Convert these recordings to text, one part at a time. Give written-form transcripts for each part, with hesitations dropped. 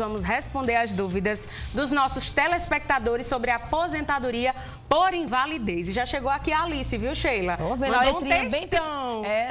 vamos responder as dúvidas dos nossos telespectadores sobre a aposentadoria por invalidez. E já chegou aqui a Alice, viu, Sheila? Tô vendo a letrinha bem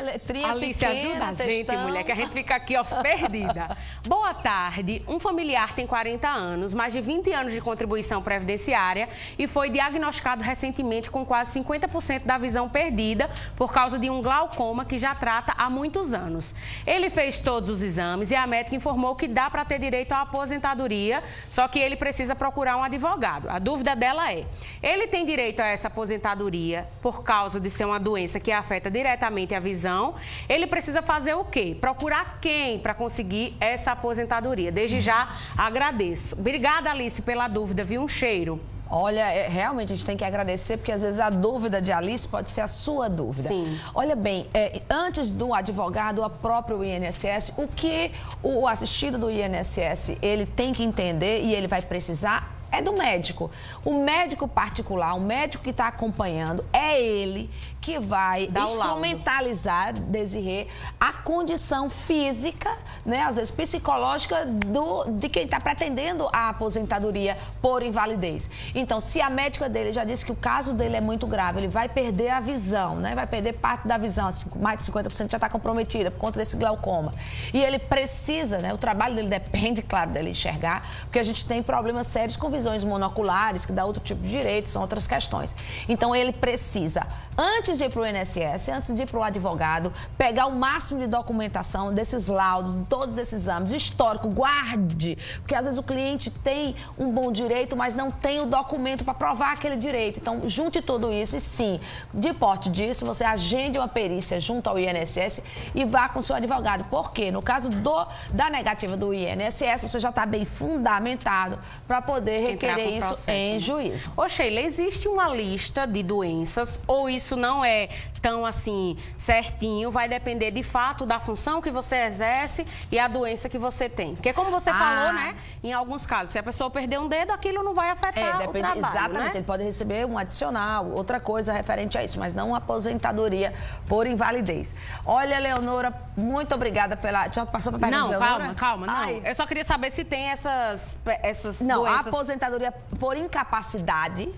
letrinha Alice, ajuda a gente, mulher, que a gente fica aqui, ó, perdida. Boa tarde. Um familiar tem 40 anos, mais de 20 anos de contribuição previdenciária e foi diagnosticado recentemente com quase 50% da visão perdida por causa de um glaucoma que já trata há muitos anos. Ele fez todos os exames e a médica informou que dá para ter direito à aposentadoria, só que ele precisa procurar um advogado. A dúvida dela é, ele tem direito a essa aposentadoria por causa de ser uma doença que afeta diretamente a visão, ele precisa fazer o quê? Procurar quem para conseguir essa aposentadoria? Desde já agradeço. Obrigada, Alice, pela dúvida, viu? Um cheiro. Olha, realmente a gente tem que agradecer, porque às vezes a dúvida de Alice pode ser a sua dúvida. Sim. Olha bem, antes do advogado, a própria INSS, o que o assistido do INSS ele tem que entender e ele vai precisar é do médico. O médico particular, o médico que está acompanhando, é ele que vai instrumentalizar, Desirê, a condição física, né, às vezes psicológica, de quem está pretendendo a aposentadoria por invalidez. Então, se a médica dele já disse que o caso dele é muito grave, ele vai perder a visão, né, vai perder parte da visão, assim, mais de 50% já está comprometida por conta desse glaucoma. E ele precisa, né, o trabalho dele depende, claro, dele enxergar, porque a gente tem problemas sérios com visões monoculares, que dá outro tipo de direito, são outras questões. Então, ele precisa, antes de ir para o INSS, antes de ir para o advogado, pegar o máximo de documentação desses laudos, de todos esses exames, histórico, guarde, porque às vezes o cliente tem um bom direito, mas não tem o documento para provar aquele direito. Então, junte tudo isso e sim, de porte disso, você agende uma perícia junto ao INSS e vá com o seu advogado. Por quê? No caso da negativa do INSS, você já está bem fundamentado para poder requerer isso em juízo. Ô, Sheila, existe uma lista de doenças ou isso não é tão assim certinho? Vai depender de fato da função que você exerce e a doença que você tem. Porque como você falou, né? Em alguns casos, se a pessoa perder um dedo, aquilo não vai afetar o trabalho, exatamente, né? Ele pode receber um adicional, outra coisa referente a isso, mas não uma aposentadoria por invalidez. Olha, Leonora, muito obrigada pela... Já passou para pergunta, Leonora? Não, calma. Eu só queria saber se tem essas não, doenças... a aposentadoria por incapacitante,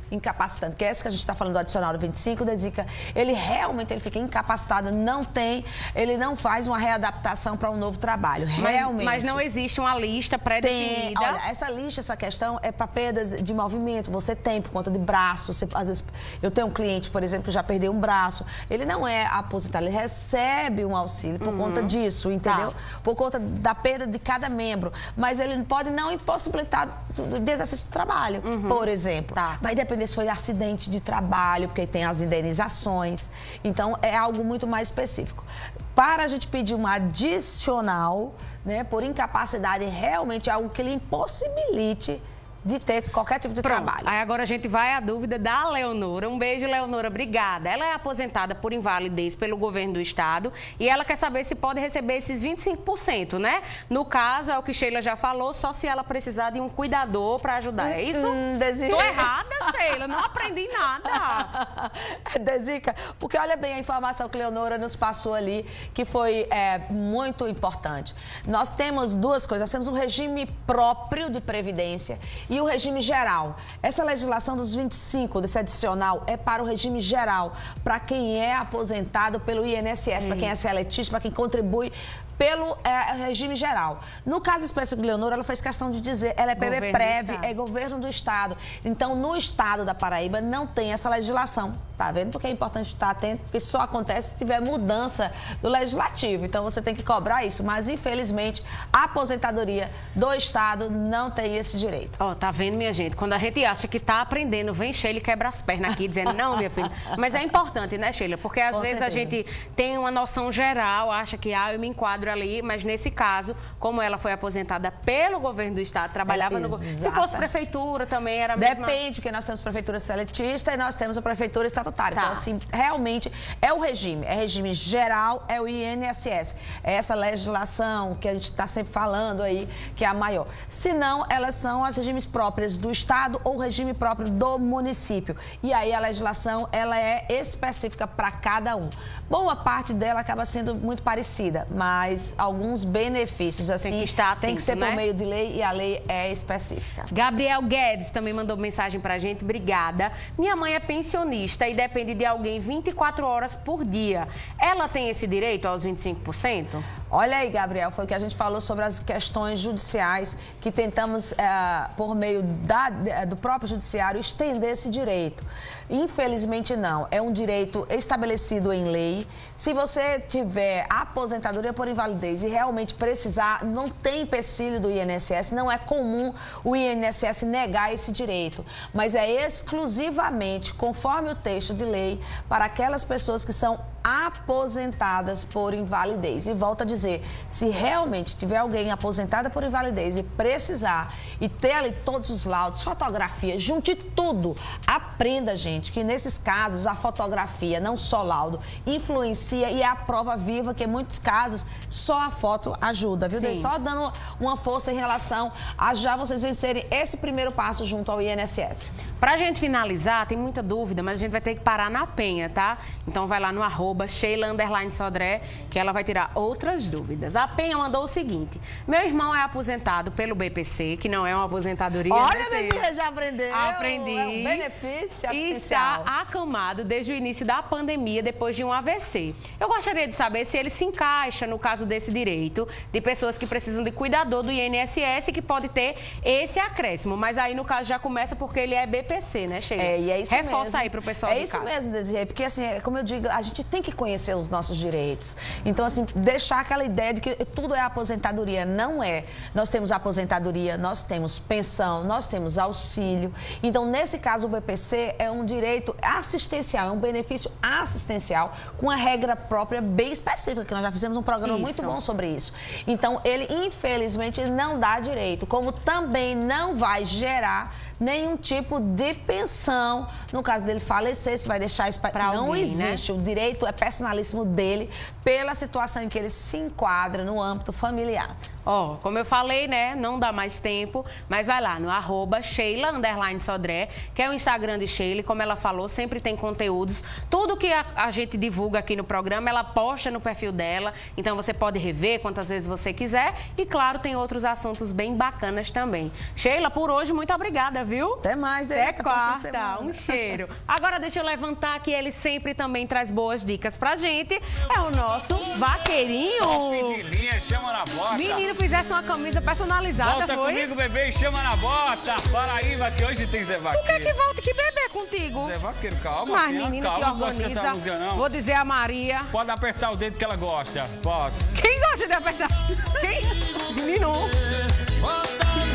que é essa que a gente está falando do adicional do 25, Desica, ele realmente fica incapacitado, ele não faz uma readaptação para um novo trabalho, realmente. Mas não existe uma lista pré-definida? Olha, essa questão é para perdas de movimento, você tem por conta de braço, às vezes, eu tenho um cliente, por exemplo, que já perdeu um braço, ele não é aposentado, ele recebe um auxílio por conta disso, entendeu? Por conta da perda de cada membro, mas ele pode não impossibilitar de exercício de trabalho, por exemplo. Vai depender se foi acidente de trabalho, porque tem as indenizações. Então, é algo muito mais específico. Para a gente pedir uma adicional, né, por incapacidade, realmente é algo que lhe impossibilite de ter qualquer tipo de trabalho. Aí agora a gente vai à dúvida da Leonora. Um beijo, Leonora, obrigada. Ela é aposentada por invalidez pelo governo do estado e ela quer saber se pode receber esses 25%, né? No caso, é o que Sheila já falou, só se ela precisar de um cuidador para ajudar. É isso? Tô errada, Sheila, não aprendi nada. Desica, porque olha bem a informação que Leonora nos passou ali, que foi muito importante. Nós temos duas coisas, nós temos um regime próprio de previdência e o regime geral. Essa legislação dos 25, desse adicional, é para o regime geral, para quem é aposentado pelo INSS, para quem é seletista, para quem contribui pelo regime geral. No caso específico de Leonora, ela fez questão de dizer, ela é PB-Prev, é governo do estado. Então, no estado da Paraíba, não tem essa legislação. Tá vendo? Porque é importante estar atento, porque só acontece se tiver mudança do legislativo. Então, você tem que cobrar isso. Mas, infelizmente, a aposentadoria do estado não tem esse direito. Ó, tá vendo, minha gente? Quando a gente acha que tá aprendendo, vem Sheila e quebra as pernas aqui, dizendo, não, minha filha. Mas é importante, né, Sheila? Porque, às vezes, a gente tem uma noção geral, acha que, eu me enquadro ali, mas nesse caso, como ela foi aposentada pelo governo do estado, trabalhava no governo. Se fosse prefeitura também era a mesma... Depende, porque nós temos prefeitura seletista e nós temos a prefeitura estatutária. Então, assim, realmente é o regime. É regime geral, é o INSS. É essa legislação que a gente está sempre falando aí, que é a maior. Se não, elas são as regimes próprias do estado ou regime próprio do município. E aí a legislação, ela é específica para cada um. Boa parte dela acaba sendo muito parecida, mas mais alguns benefícios. Assim, tem que estar atento, tem que ser por né? meio de lei e a lei é específica. Gabriel Guedes também mandou mensagem pra gente. Obrigada. Minha mãe é pensionista e depende de alguém 24 horas por dia. Ela tem esse direito aos 25%? Olha aí, Gabriel, foi o que a gente falou sobre as questões judiciais que tentamos, por meio do próprio judiciário, estender esse direito. Infelizmente, não. É um direito estabelecido em lei. Se você tiver aposentadoria por invalidez e realmente precisar, não tem empecilho do INSS, não é comum o INSS negar esse direito, mas é exclusivamente, conforme o texto de lei, para aquelas pessoas que são aposentadas por invalidez. E volto a dizer, se realmente tiver alguém aposentada por invalidez e precisar e ter ali todos os laudos, fotografia, junte tudo, aprenda, gente, que nesses casos a fotografia, não só laudo, influencia e é a prova viva que em muitos casos só a foto ajuda, viu? Sim. Só dando uma força em relação a já vocês vencerem esse primeiro passo junto ao INSS. Pra gente finalizar, tem muita dúvida, mas a gente vai ter que parar na Penha, tá? Então vai lá no @Sheila_Sodré, que ela vai tirar outras dúvidas. A Penha mandou o seguinte: meu irmão é aposentado pelo BPC, que não é uma aposentadoria. Olha, Desirê, já aprendeu. Aprendi. É um benefício assistencial. E está acamado desde o início da pandemia, depois de um AVC. Eu gostaria de saber se ele se encaixa no caso desse direito de pessoas que precisam de cuidador do INSS, que pode ter esse acréscimo. Mas aí, no caso, já começa porque ele é BPC, né, Sheila? E é isso Reforça mesmo. aí pro pessoal É do isso caso. mesmo, Desirê, porque assim, como eu digo, a gente tem que conhecer os nossos direitos. Então, assim, deixar aquela ideia de que tudo é aposentadoria. Não é. Nós temos aposentadoria, nós temos pensão, nós temos auxílio. Então, nesse caso, o BPC é um direito assistencial, é um benefício assistencial com a regra própria bem específica, que nós já fizemos um programa muito bom sobre isso. Então, ele, infelizmente, não dá direito, como também não vai gerar nenhum tipo de pensão. No caso dele falecer, se vai deixar isso para não alguém, existe. Né? O direito é personalíssimo dele pela situação em que ele se enquadra no âmbito familiar. Ó, como eu falei, né, não dá mais tempo, mas vai lá no @Sheila_Sodré, que é o Instagram de Sheila, e como ela falou, sempre tem conteúdos. Tudo que a gente divulga aqui no programa, ela posta no perfil dela, então você pode rever quantas vezes você quiser e, claro, tem outros assuntos bem bacanas também. Sheila, por hoje, muito obrigada, viu? Até mais, até quarta, um cheiro. Agora deixa eu levantar que ele sempre também traz boas dicas pra gente, é o nosso vaqueirinho. Top de linha, chama na bota. Menino, fizesse uma camisa personalizada, Volta foi? comigo, bebê, e chama na bota. Paraíba, que hoje tem Zé Vaqueiro. O que é que volta que bebê contigo? Zé Vaqueiro, calma. Mas filha, menina calma, que não gosto de cantar organiza, música, não. vou dizer a Maria. Pode apertar o dedo que ela gosta. Pode. Quem gosta de apertar? Quem? Menino.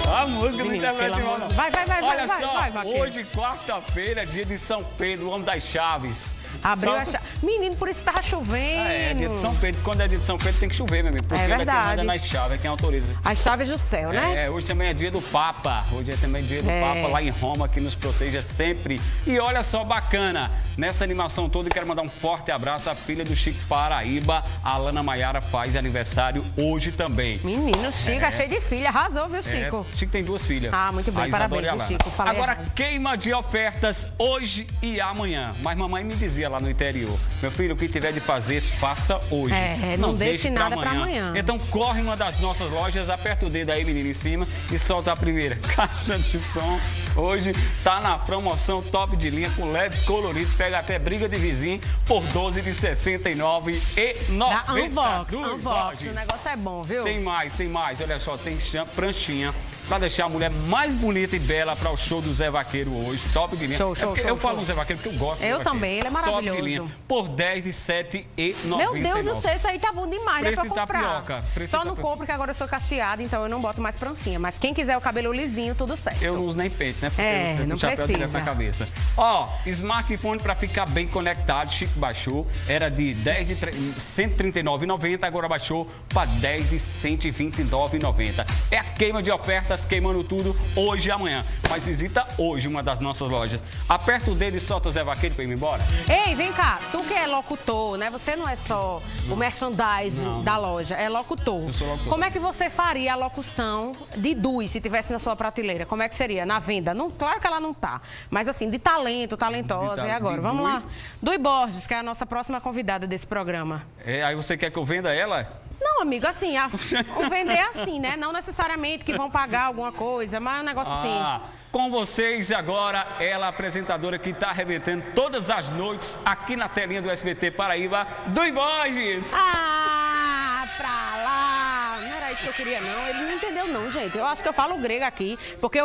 A música do Menino, internet, pelo amor- não. Vai, Olha vai, só, vai, vaqueiro. hoje, quarta-feira, dia de São Pedro, o homem das chaves. Abriu Só- a chave. Menino, por isso tava chovendo. É dia de São Pedro. Quando é dia de São Pedro, tem que chover, meu amigo. Porque ele é quem verdade. manda nas chaves, é quem autoriza. As chaves do céu, né? Hoje também é dia do Papa. Hoje é também dia do É. Papa lá em Roma, que nos proteja sempre. E olha só, bacana, nessa animação toda, eu quero mandar um forte abraço à filha do Chico Paraíba. A Alana Maiara faz aniversário hoje também. Menino, Chico, é cheio de filha. Arrasou, viu, Chico? Chico tem duas filhas. Ah, muito bem, A Isadora parabéns, e a viu, Alana. Chico? Falei Agora, errado. queima de ofertas hoje e amanhã. Mas mamãe me dizia lá no interior, meu filho, o que tiver de fazer, faça hoje. Não deixe nada pra amanhã. Então corre uma das nossas lojas, aperta o dedo aí, menino, em cima e solta a primeira caixa de som. Hoje tá na promoção top de linha com LEDs coloridos, pega até briga de vizinho por R$12 de R$ 69,90. Da Unbox, Unbox. O negócio é bom, viu? Tem mais. Olha só, tem pranchinha pra deixar a mulher mais bonita e bela para o show do Zé Vaqueiro hoje. Top de linha. Show, Eu falo do Zé Vaqueiro porque eu gosto do Zé Eu Vaqueiro. também, ele é Top maravilhoso. de linha. Por R$10 de R$ 7,99. Meu Deus do céu, isso aí tá bom demais, né, Preço pra de comprar. tapioca, preço Só de não tapioca. compro, porque agora eu sou cacheada, então eu não boto mais pranchinha. Mas quem quiser o cabelo lisinho, tudo certo. Eu não uso nem pente, né? Porque eu tenho não um chapéu precisa. direto na cabeça. Ó, smartphone para ficar bem conectado, Chico baixou. Era de R$ 139,90, agora baixou para R$ 10 de R$ 129,90. É a queima de ofertas, queimando tudo hoje e amanhã. Mas visita hoje uma das nossas lojas. Aperta o dedo e solta o Zé Vaqueiro para ir embora. Ei, vem cá, tu que é locutor, né? Você não é só o merchandise da loja, é locutor. Eu sou locutor. Como é que você faria a locução de Dui, se tivesse na sua prateleira? Como é que seria? Na venda? Não, claro que ela não tá. Mas assim, de talento, talentosa. E agora? de Vamos Dui? lá. Dui Borges, que é a nossa próxima convidada desse programa. Aí você quer que eu venda ela? Não, Não, amigo, assim, o vender é assim, né? Não necessariamente que vão pagar alguma coisa, mas é um negócio assim. Com vocês agora, ela, apresentadora que está arrebentando todas as noites aqui na telinha do SBT Paraíba, Dui Borges. Pra lá! Não era isso que eu queria, não. Ele não entendeu, não, gente. Eu acho que eu falo grego aqui, porque eu